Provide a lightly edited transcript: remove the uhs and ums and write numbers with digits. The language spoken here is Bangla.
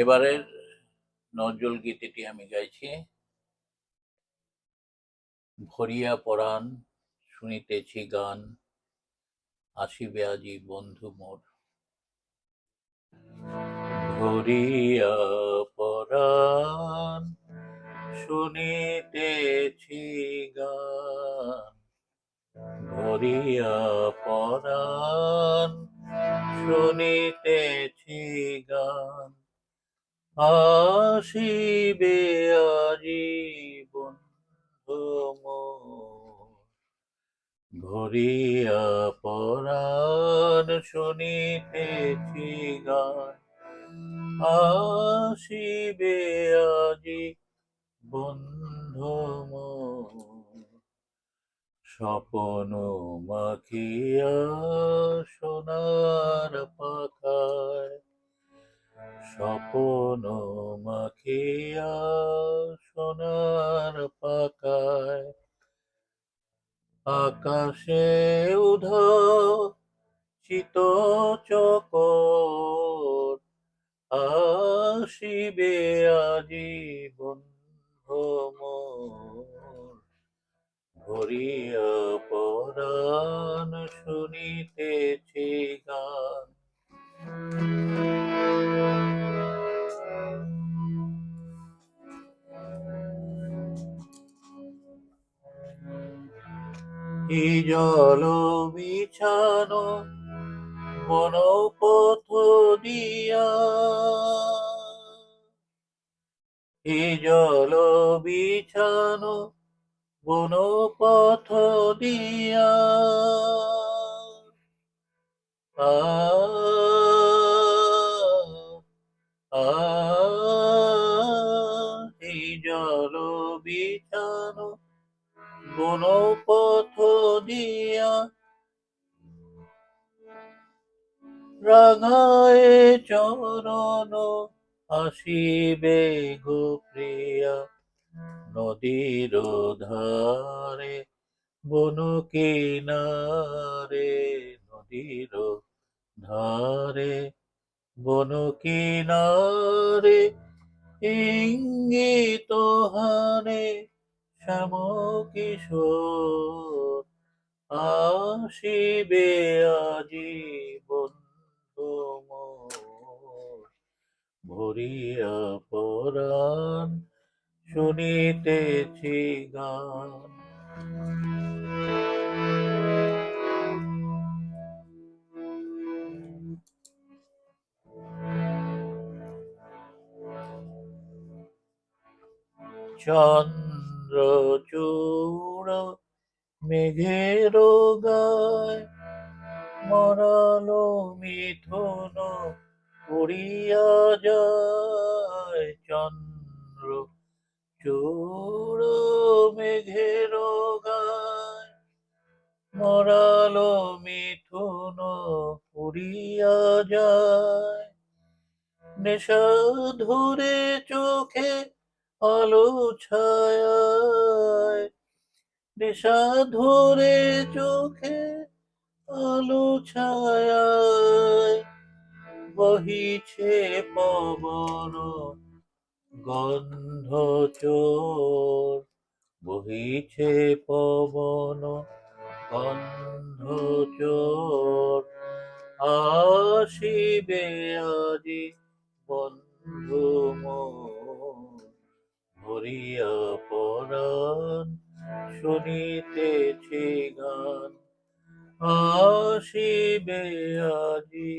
এবারের নজরুল গীতিটি আমি গাইছি। ভরিয়া পরাণ শুনিতেছি গান, আসিবে আজি বন্ধু মোর। ভরিয়া পরাণ শুনিতেছি গান, ভরিয়া পরাণ শুনিতেছি গান, আসিবে আজি বন্ধু মোর। ভরিয়া পরাণ শুনিতেছি গান, আসিবে আজি বন্ধু মোর। স্বপন মাখিয়া সোনার পাখায়, স্বপন মাখিয়া সোনার পাখায়, আকাশে উধাচিত চকর, আসিবে আজি বন্ধু মোর। ভরিয়া পরাণ শুনিতেছি গান। এই জল বিছানো বনপথ দিয়া, এই জল বিছানো বনপথ দিয়া, আ আ এই জল বিছানো বনপথ দিয়া, রাঙায় চরণ আসিবে গো প্রিয়া। নদীর ধারে বন কিনারে, নদীর ধারে বন কিনারে, ইঙ্গিত হানে শ্যাম কিশোর, আসিবে আজি বন্ধু মোর। ভরিয়া পরাণ শুনিতেছি গান। চন্দ্র চূড় মেঘের গায়, মরালো মিথুন উড়িয়া যায়। চন্দ্র চূড় মেঘের গায়, মরালো মিথুন উড়িয়া যায়। নেশা ধরে চোখে আলো ছায়ায়, নেশা ধরে চোখে আলো ছায়ায়, বহিছে পবন গন্ধ চোর, বহিছে পবন গন্ধ চোর, আসিবে আজি বন্ধু মোর। ভরিয়া পরাণ শুনিতেছি গান, আসিবে আজি